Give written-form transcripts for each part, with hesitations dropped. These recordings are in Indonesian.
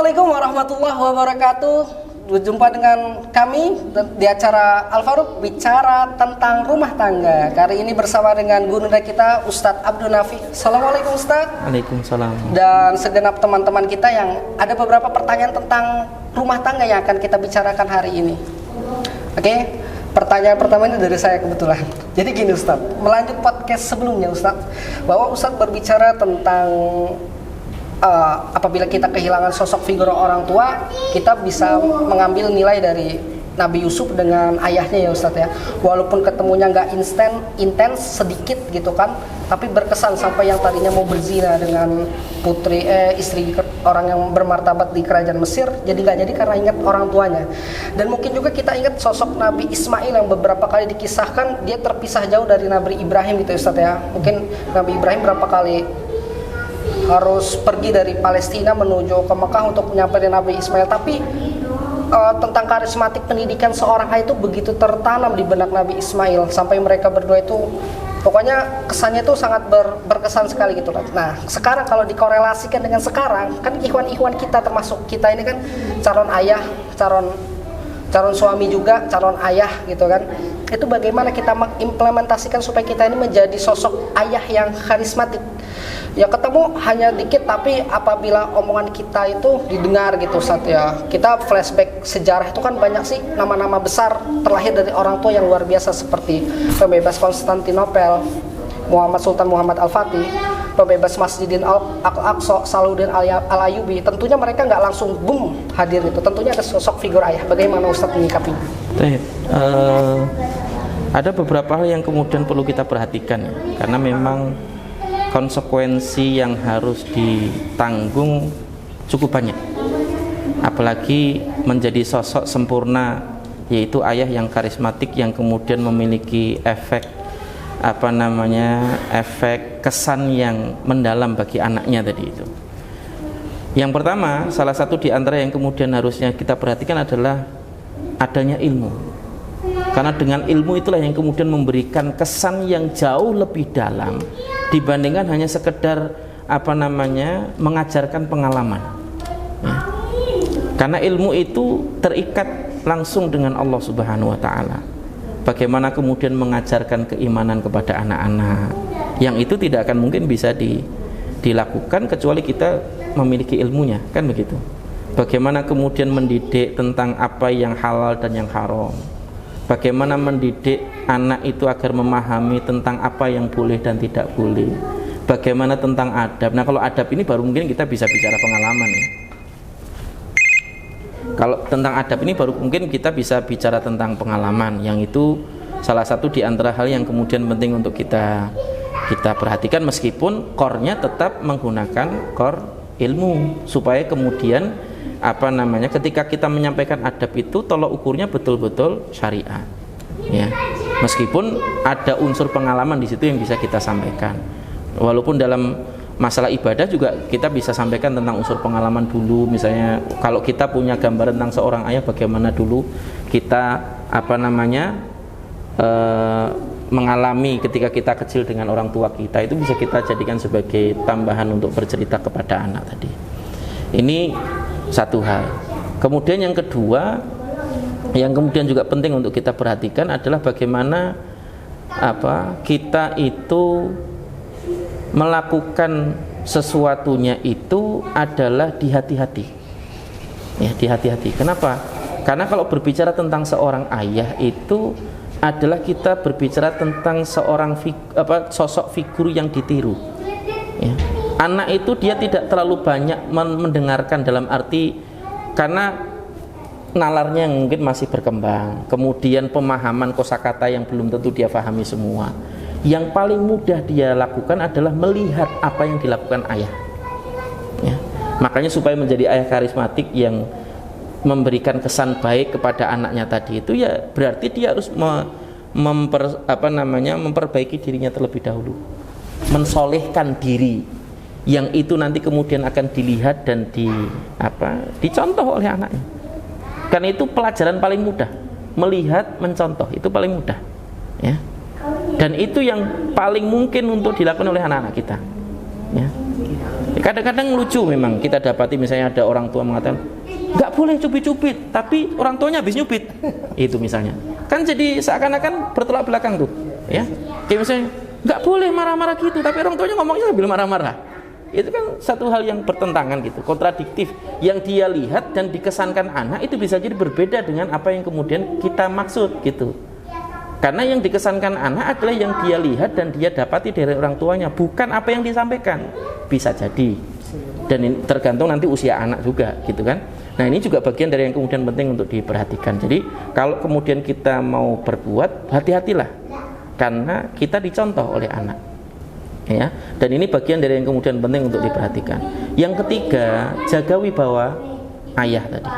Assalamualaikum warahmatullahi wabarakatuh. Berjumpa dengan kami di acara Al Faruq bicara tentang rumah tangga. Kali ini bersama dengan guru kita Ustadz Abdul Nafi. Assalamualaikum Ustadz. Waalaikumsalam. Dan segenap teman-teman kita yang ada beberapa pertanyaan tentang rumah tangga yang akan kita bicarakan hari ini. Oke, pertanyaan pertamanya dari saya kebetulan. Jadi gini Ustadz, melanjut podcast sebelumnya Ustadz, bahwa Ustadz berbicara tentang apabila kita kehilangan sosok figur orang tua, kita bisa mengambil nilai dari Nabi Yusuf dengan ayahnya ya Ustadz ya. Walaupun ketemunya nggak intens sedikit gitu kan, tapi berkesan sampai yang tadinya mau berzina dengan istri orang yang bermartabat di kerajaan Mesir, jadi nggak jadi karena ingat orang tuanya. Dan mungkin juga kita ingat sosok Nabi Ismail yang beberapa kali dikisahkan dia terpisah jauh dari Nabi Ibrahim gitu ya Ustadz ya. Mungkin Nabi Ibrahim berapa kali harus pergi dari Palestina menuju ke Mekah untuk menyampaikan Nabi Ismail, tapi tentang karismatik pendidikan seorang ayah itu begitu tertanam di benak Nabi Ismail sampai mereka berdua itu pokoknya kesannya itu sangat berkesan sekali gitu. Nah sekarang kalau dikorelasikan dengan sekarang kan ikhwan-ikhwan kita termasuk kita ini kan calon ayah, calon suami juga, calon ayah gitu kan. Itu bagaimana kita mengimplementasikan supaya kita ini menjadi sosok ayah yang karismatik. Ya ketemu hanya dikit, tapi apabila omongan kita itu didengar gitu Ustaz ya. Kita flashback sejarah itu kan banyak sih nama-nama besar terlahir dari orang tua yang luar biasa seperti pembebas Konstantinopel, Sultan Muhammad Al-Fatih, pembebas Masjidil Al-Aqsa, Salahuddin Al-Ayyubi. Tentunya mereka nggak langsung boom hadir itu. Tentunya ada sosok figur ayah. Bagaimana Ustaz menyikapinya? Ada beberapa hal yang kemudian perlu kita perhatikan ya, karena memang konsekuensi yang harus ditanggung cukup banyak, apalagi menjadi sosok sempurna yaitu ayah yang karismatik yang kemudian memiliki efek efek kesan yang mendalam bagi anaknya tadi itu. Yang pertama, salah satu di antara yang kemudian harusnya kita perhatikan adalah adanya ilmu. Karena dengan ilmu itulah yang kemudian memberikan kesan yang jauh lebih dalam dibandingkan hanya sekedar mengajarkan pengalaman ya. Karena ilmu itu terikat langsung dengan Allah Subhanahu wa Ta'ala. Bagaimana kemudian mengajarkan keimanan kepada anak-anak, yang itu tidak akan mungkin bisa dilakukan kecuali kita memiliki ilmunya, kan begitu. Bagaimana kemudian mendidik tentang apa yang halal dan yang haram, bagaimana mendidik anak itu agar memahami tentang apa yang boleh dan tidak boleh, bagaimana tentang adab. Nah kalau adab ini baru mungkin kita bisa bicara pengalaman ya. Kalau tentang adab ini baru mungkin kita bisa bicara tentang pengalaman, yang itu salah satu di antara hal yang kemudian penting untuk kita perhatikan, meskipun core-nya tetap menggunakan core ilmu, supaya kemudian ketika kita menyampaikan adab itu tolok ukurnya betul-betul syariat ya. Meskipun ada unsur pengalaman di situ yang bisa kita sampaikan, walaupun dalam masalah ibadah juga kita bisa sampaikan tentang unsur pengalaman dulu. Misalnya kalau kita punya gambaran tentang seorang ayah, bagaimana dulu kita mengalami ketika kita kecil dengan orang tua kita, itu bisa kita jadikan sebagai tambahan untuk bercerita kepada anak tadi. Ini satu hal. Kemudian yang kedua, yang kemudian juga penting untuk kita perhatikan adalah bagaimana kita itu melakukan sesuatunya itu adalah di hati-hati ya, di hati-hati. Kenapa? Karena kalau berbicara tentang seorang ayah itu adalah kita berbicara tentang seorang sosok figur yang ditiru ya. Anak itu dia tidak terlalu banyak mendengarkan, dalam arti karena nalarnya yang mungkin masih berkembang, kemudian pemahaman kosakata yang belum tentu dia pahami semua. Yang paling mudah dia lakukan adalah melihat apa yang dilakukan ayah ya. Makanya supaya menjadi ayah karismatik yang memberikan kesan baik kepada anaknya tadi itu ya berarti dia harus memperbaiki dirinya terlebih dahulu, mensolehkan diri, yang itu nanti kemudian akan dilihat dan dicontoh oleh anaknya. Karena itu pelajaran paling mudah, melihat, mencontoh, itu paling mudah ya. Dan itu yang paling mungkin untuk dilakukan oleh anak-anak kita ya. Kadang-kadang lucu memang kita dapati, misalnya ada orang tua mengatakan nggak boleh cubit-cubit, tapi orang tuanya habis nyubit. Itu misalnya. Kan jadi seakan-akan bertolak belakang tuh, ya. Kayak misalnya nggak boleh marah-marah gitu, tapi orang tuanya ngomongnya sambil marah-marah. Itu kan satu hal yang bertentangan gitu, kontradiktif. Yang dia lihat dan dikesankan anak itu bisa jadi berbeda dengan apa yang kemudian kita maksud gitu. Karena yang dikesankan anak adalah yang dia lihat dan dia dapati dari orang tuanya, bukan apa yang disampaikan. Bisa jadi. Dan ini tergantung nanti usia anak juga gitu kan. Nah, ini juga bagian dari yang kemudian penting untuk diperhatikan. Jadi kalau kemudian kita mau berbuat, hati-hatilah, karena kita dicontoh oleh anak, ya. Dan ini bagian dari yang kemudian penting untuk diperhatikan. Yang ketiga, jaga wibawa ayah tadi.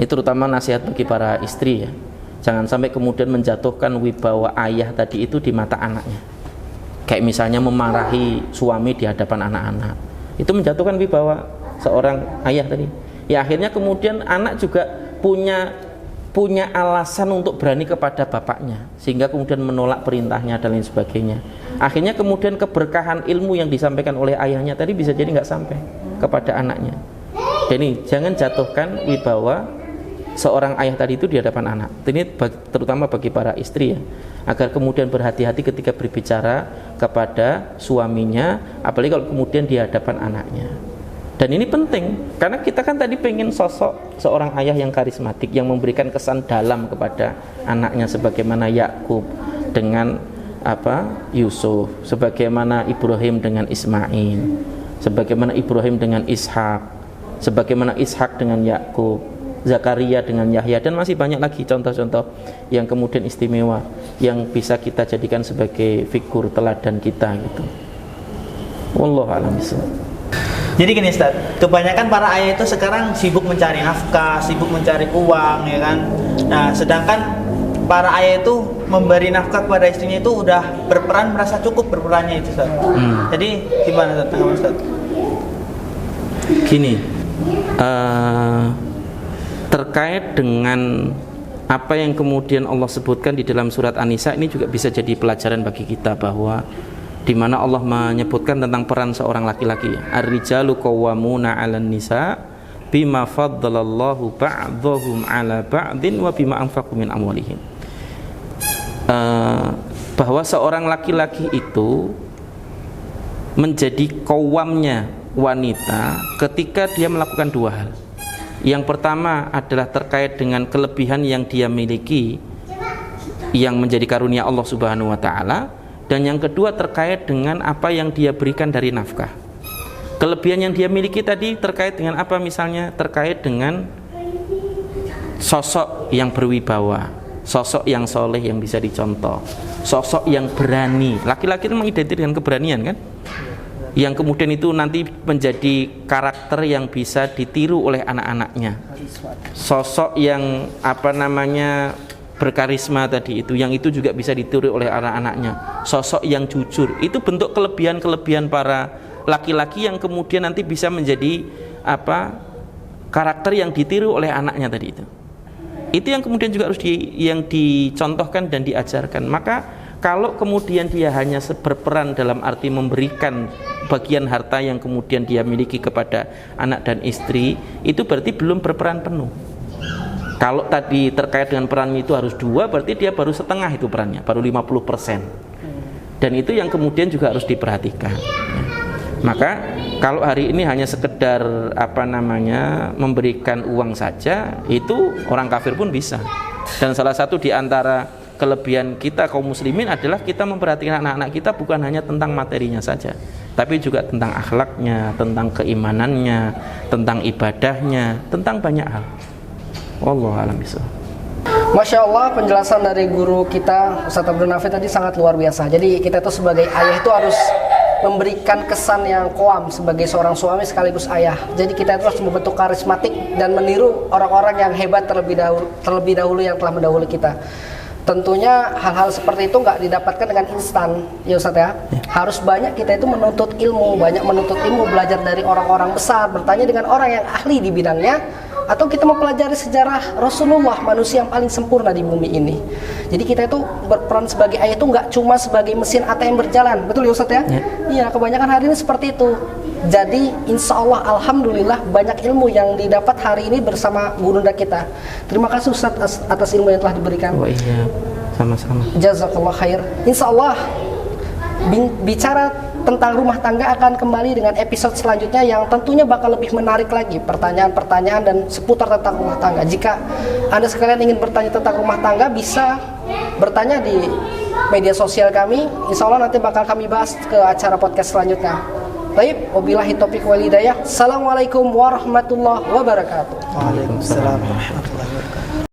Ini terutama nasihat bagi para istri, ya. Jangan sampai kemudian menjatuhkan wibawa ayah tadi itu di mata anaknya. Kayak misalnya memarahi suami di hadapan anak-anak, itu menjatuhkan wibawa seorang ayah tadi. Ya akhirnya kemudian anak juga punya alasan untuk berani kepada bapaknya, sehingga kemudian menolak perintahnya dan lain sebagainya. Akhirnya kemudian keberkahan ilmu yang disampaikan oleh ayahnya tadi bisa jadi nggak sampai kepada anaknya. Jadi jangan jatuhkan wibawa seorang ayah tadi itu di hadapan anak. Ini terutama bagi para istri, ya, agar kemudian berhati-hati ketika berbicara kepada suaminya, apalagi kalau kemudian di hadapan anaknya. Dan ini penting, karena kita kan tadi pengen sosok seorang ayah yang karismatik, yang memberikan kesan dalam kepada anaknya, sebagaimana Yakub dengan Yusuf, sebagaimana Ibrahim dengan Ismail, sebagaimana Ibrahim dengan Ishak, sebagaimana Ishak dengan Yakub, Zakaria dengan Yahya, dan masih banyak lagi contoh-contoh yang kemudian istimewa yang bisa kita jadikan sebagai figur teladan kita gitu. Wallahu a'lam bishawab. Jadi gini Ustaz, kebanyakan para ayah itu sekarang sibuk mencari nafkah, sibuk mencari uang, ya kan. Nah, sedangkan para ayah itu memberi nafkah kepada istrinya itu udah berperan, merasa cukup berperannya itu Ustaz. Jadi gimana Ustaz, tanggapan Ustaz? Gini, terkait dengan apa yang kemudian Allah sebutkan di dalam surat An-Nisa, ini juga bisa jadi pelajaran bagi kita, bahwa di mana Allah menyebutkan tentang peran seorang laki-laki. Ar-rijalu qawwamuna 'alan nisa bima faddalallahu ba'dhahum 'ala ba'din wa bima anfaqu min amwalihim. Bahwa seorang laki-laki itu menjadi qawwamnya wanita ketika dia melakukan dua hal. Yang pertama adalah terkait dengan kelebihan yang dia miliki yang menjadi karunia Allah Subhanahu wa taala, dan yang kedua terkait dengan apa yang dia berikan dari nafkah. Kelebihan yang dia miliki tadi terkait dengan apa? Misalnya terkait dengan sosok yang berwibawa, sosok yang soleh yang bisa dicontoh, sosok yang berani. Laki-laki itu mengidentikan dengan keberanian kan, yang kemudian itu nanti menjadi karakter yang bisa ditiru oleh anak-anaknya. Sosok yang berkarisma tadi itu, yang itu juga bisa ditiru oleh anak-anaknya. Sosok yang jujur, itu bentuk kelebihan-kelebihan para laki-laki yang kemudian nanti bisa menjadi karakter yang ditiru oleh anaknya tadi itu. Itu yang kemudian juga harus yang dicontohkan dan diajarkan. Maka kalau kemudian dia hanya berperan dalam arti memberikan bagian harta yang kemudian dia miliki kepada anak dan istri, itu berarti belum berperan penuh. Kalau tadi terkait dengan perannya itu harus 2, berarti dia baru setengah itu perannya, baru 50%. Dan itu yang kemudian juga harus diperhatikan. Maka kalau hari ini hanya sekedar memberikan uang saja, itu orang kafir pun bisa. Dan salah satu di antara kelebihan kita kaum muslimin adalah kita memperhatikan anak-anak kita bukan hanya tentang materinya saja, tapi juga tentang akhlaknya, tentang keimanannya, tentang ibadahnya, tentang banyak hal. Wallahu a'lam bishawab. Masya Allah, penjelasan dari guru kita Ustaz Abdul Nafi tadi sangat luar biasa. Jadi kita itu sebagai ayah itu harus memberikan kesan yang koam sebagai seorang suami sekaligus ayah. Jadi kita itu harus membentuk karismatik dan meniru orang-orang yang hebat terlebih dahulu yang telah mendahului kita. Tentunya hal-hal seperti itu nggak didapatkan dengan instan, ya Ustaz ya. Harus banyak kita itu menuntut ilmu, belajar dari orang-orang besar, bertanya dengan orang yang ahli di bidangnya, atau kita mempelajari sejarah Rasulullah, manusia yang paling sempurna di bumi ini. Jadi kita itu berperan sebagai ayah itu nggak cuma sebagai mesin ATM berjalan, betul ya Ustadz ya? Iya, kebanyakan hari ini seperti itu. Jadi insya Allah, alhamdulillah banyak ilmu yang didapat hari ini bersama gurunda kita. Terima kasih Ustadz atas ilmu yang telah diberikan. Oh iya, sama-sama. Jazakallah khair. Insya Allah bicara tentang rumah tangga akan kembali dengan episode selanjutnya yang tentunya bakal lebih menarik lagi, pertanyaan-pertanyaan dan seputar tentang rumah tangga. Jika Anda sekalian ingin bertanya tentang rumah tangga, bisa bertanya di media sosial kami. Insya Allah nanti bakal kami bahas ke acara podcast selanjutnya. Baik, wabillahi taufiq wal hidayah. Assalamualaikum warahmatullahi wabarakatuh. Waalaikumsalam warahmatullahi wabarakatuh.